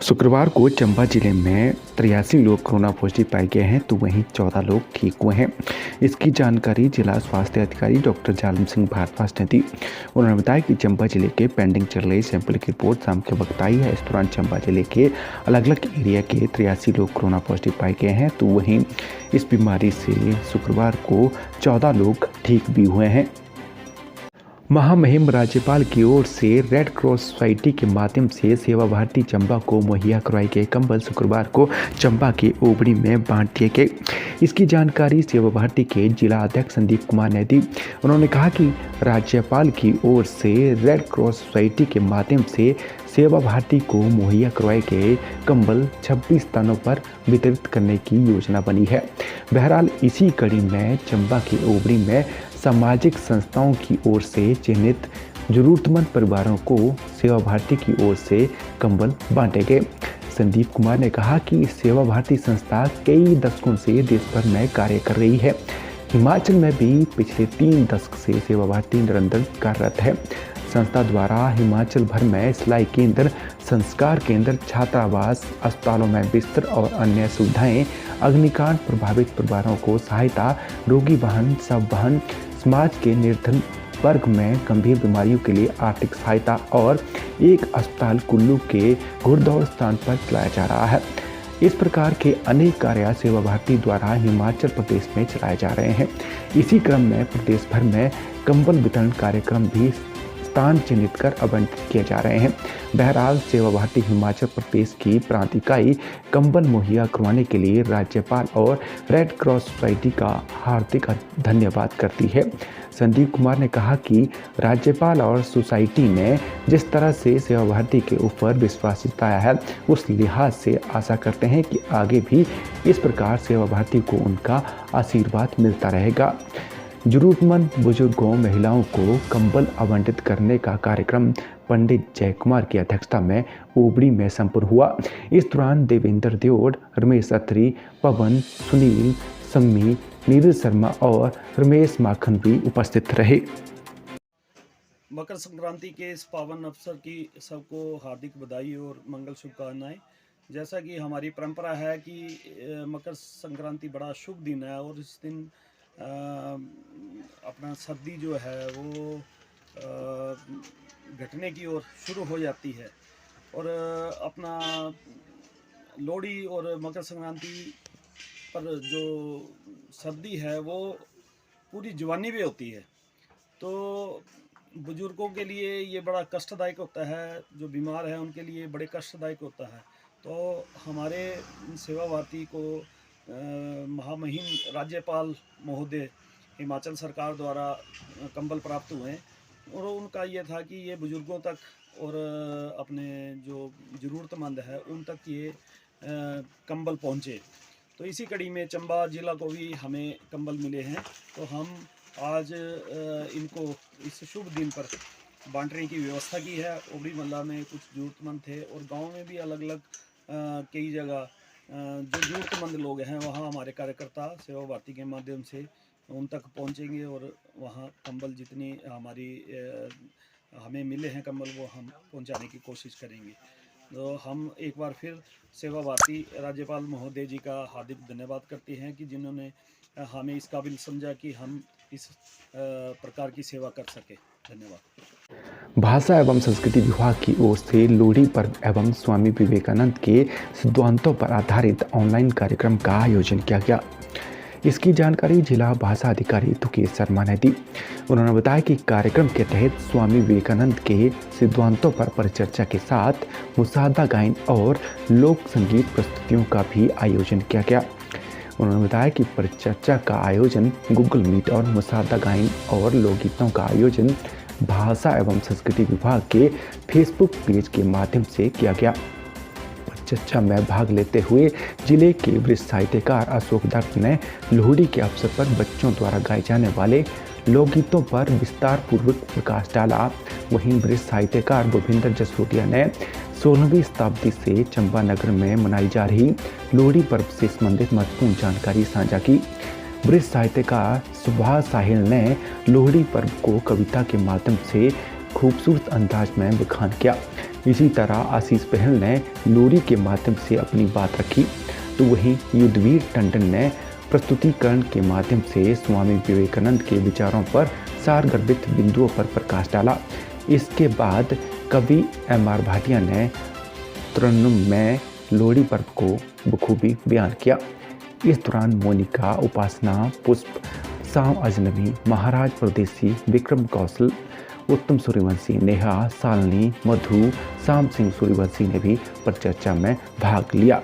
शुक्रवार को चंबा जिले में 83 लोग कोरोना पॉजिटिव पाए गए हैं तो वहीं 14 लोग ठीक हुए हैं। इसकी जानकारी जिला स्वास्थ्य अधिकारी डॉक्टर जालिम सिंह भारद्वाज ने दी। उन्होंने बताया कि चंबा जिले के पेंडिंग चल रही सैंपल की रिपोर्ट शाम के वक्त आई है। इस दौरान चंबा जिले के अलग अलग एरिया के 83 लोग कोरोना पॉजिटिव पाए गए हैं तो वहीं इस बीमारी से शुक्रवार को 14 लोग ठीक भी हुए हैं। महामहिम राज्यपाल की ओर से रेड क्रॉस सोसाइटी के माध्यम से सेवा भारती चंबा को मुहैया करवाए गए कंबल शुक्रवार को चंबा के ओबड़ी में बांट दिए गए। इसकी जानकारी सेवा भारती के जिला अध्यक्ष संदीप कुमार ने दी। उन्होंने कहा कि राज्यपाल की ओर से रेड क्रॉस सोसाइटी के माध्यम से सेवा भारती को मुहैया करवाए गए कंबल 26 स्थानों पर वितरित करने की योजना बनी है। बहरहाल इसी कड़ी में चंबा के ओबड़ी में सामाजिक संस्थाओं की ओर से चयनित जरूरतमंद परिवारों को सेवा भारती की ओर से कंबल बांटे गए। संदीप कुमार ने कहा कि सेवा भारती संस्था कई दशकों से देश भर में कार्य कर रही है। हिमाचल में भी पिछले 3 दशक से सेवा भारती निरंतर कार्यरत है। संस्था द्वारा हिमाचल भर में सिलाई केंद्र, संस्कार केंद्र, छात्रावास, अस्पतालों में बिस्तर और अन्य सुविधाएं, अग्निकांड प्रभावित परिवारों को सहायता, रोगी वाहन, शव वाहन, समाज के निर्धन वर्ग में गंभीर बीमारियों के लिए आर्थिक सहायता और एक अस्पताल कुल्लू के घुड़दौड़ स्थान पर चलाया जा रहा है। इस प्रकार के अनेक कार्य सेवा भारती द्वारा हिमाचल प्रदेश में चलाए जा रहे हैं। इसी क्रम में प्रदेश भर में कंबल वितरण कार्यक्रम भी स्थान चिन्हित कर आवंटित किए जा रहे हैं। बहरहाल सेवा भारती हिमाचल प्रदेश की प्रांत इकाई कंबल मुहैया करवाने के लिए राज्यपाल और रेड क्रॉस सोसाइटी का हार्दिक धन्यवाद करती है। संदीप कुमार ने कहा कि राज्यपाल और सोसाइटी ने जिस तरह से सेवा भारती के ऊपर विश्वास जताया है, उस लिहाज से आशा करते हैं कि आगे भी इस प्रकार सेवा भारती को उनका आशीर्वाद मिलता रहेगा। जरूरतमंद बुजुर्गों, महिलाओं को कंबल आवंटित करने का कार्यक्रम पंडित जय कुमार की अध्यक्षता में ओबड़ी में संपन्न हुआ। इस दौरान देवेंद्र देओड़, रमेश अत्री, पवन, सुनील, सम्मी, नीरज शर्मा और रमेश माखन भी उपस्थित रहे। मकर संक्रांति के इस पावन अवसर की सबको हार्दिक बधाई और मंगल शुभकामनाएं। जैसा कि हमारी परंपरा है कि मकर संक्रांति बड़ा शुभ दिन है और इस दिन अपना सर्दी जो है वो घटने की ओर शुरू हो जाती है और अपना लोहड़ी और मकर संक्रांति पर जो सर्दी है वो पूरी जवानी पे होती है, तो बुजुर्गों के लिए ये बड़ा कष्टदायक होता है। जो बीमार है उनके लिए बड़े कष्टदायक होता है। तो हमारे सेवा भारती को महामहिम राज्यपाल महोदय हिमाचल सरकार द्वारा कंबल प्राप्त हुए और उनका ये था कि ये बुजुर्गों तक और अपने जो ज़रूरतमंद है उन तक ये कंबल पहुँचे। तो इसी कड़ी में चंबा जिला को भी हमें कंबल मिले हैं, तो हम आज इनको इस शुभ दिन पर बांटने की व्यवस्था की है। ओबड़ी मल्ला में कुछ ज़रूरतमंद थे और गांव में भी अलग अलग कई जगह जो ज़रूरतमंद लोग हैं वहाँ हमारे कार्यकर्ता सेवा भारती के माध्यम से उन तक पहुँचेंगे और वहाँ कंबल जितनी हमारी हमें मिले हैं कंबल वो हम पहुँचाने की कोशिश करेंगे। तो हम एक बार फिर सेवा भारती राज्यपाल महोदय जी का हार्दिक धन्यवाद करते हैं कि जिन्होंने हमें इस काबिल समझा कि हम इस प्रकार की सेवा कर सके। धन्यवाद। भाषा एवं संस्कृति विभाग की ओर से लोहड़ी पर्व एवं स्वामी विवेकानंद के सिद्धांतों पर आधारित ऑनलाइन कार्यक्रम का आयोजन किया गया। इसकी जानकारी जिला भाषा अधिकारी तुकेश शर्मा ने दी। उन्होंने बताया कि कार्यक्रम के तहत स्वामी विवेकानंद के सिद्धांतों पर परिचर्चा के साथ मुसादा गायन और लोक संगीत प्रस्तुतियों का भी आयोजन किया गया। उन्होंने बताया कि परिचर्चा का आयोजन गूगल मीट और मुसादा गायन और लोकगीतों का आयोजन भाषा एवं संस्कृति विभाग के फेसबुक पेज के माध्यम से किया गया। चर्चा में भाग लेते हुए जिले के वरिष्ठ साहित्यकार अशोक दत्त ने लोहड़ी के अवसर पर बच्चों द्वारा गाए जाने वाले लोकगीतों पर विस्तार पूर्वक प्रकाश डाला। वहीं वरिष्ठ साहित्यकार भूपिंदर जसरोटिया ने 16वीं शताब्दी से चंबा नगर में मनाई जा रही लोहड़ी पर्व से संबंधित महत्वपूर्ण जानकारी साझा की। वरिष्ठ साहित्यकार सुभाष साहिल ने लोहड़ी पर्व को कविता के माध्यम से खूबसूरत अंदाज में बखान किया। इसी तरह आशीष बहल ने लोरी के माध्यम से अपनी बात रखी, तो वहीं युद्धवीर टंडन ने प्रस्तुतिकरण के माध्यम से स्वामी विवेकानंद के विचारों पर सारगर्भित बिंदुओं पर प्रकाश डाला। इसके बाद कवि M.R. भाटिया ने तरन्नुम में लोहड़ी पर्व को बखूबी बयान किया। इस दौरान मोनिका, उपासना, पुष्प, शाम अजनबी, महाराज परदेसी, विक्रम कौशल, उत्तम सूर्यवंशी, नेहा, शालिनी, मधु, शाम सिंह सूर्यवंशी ने भी परिचर्चा में भाग लिया।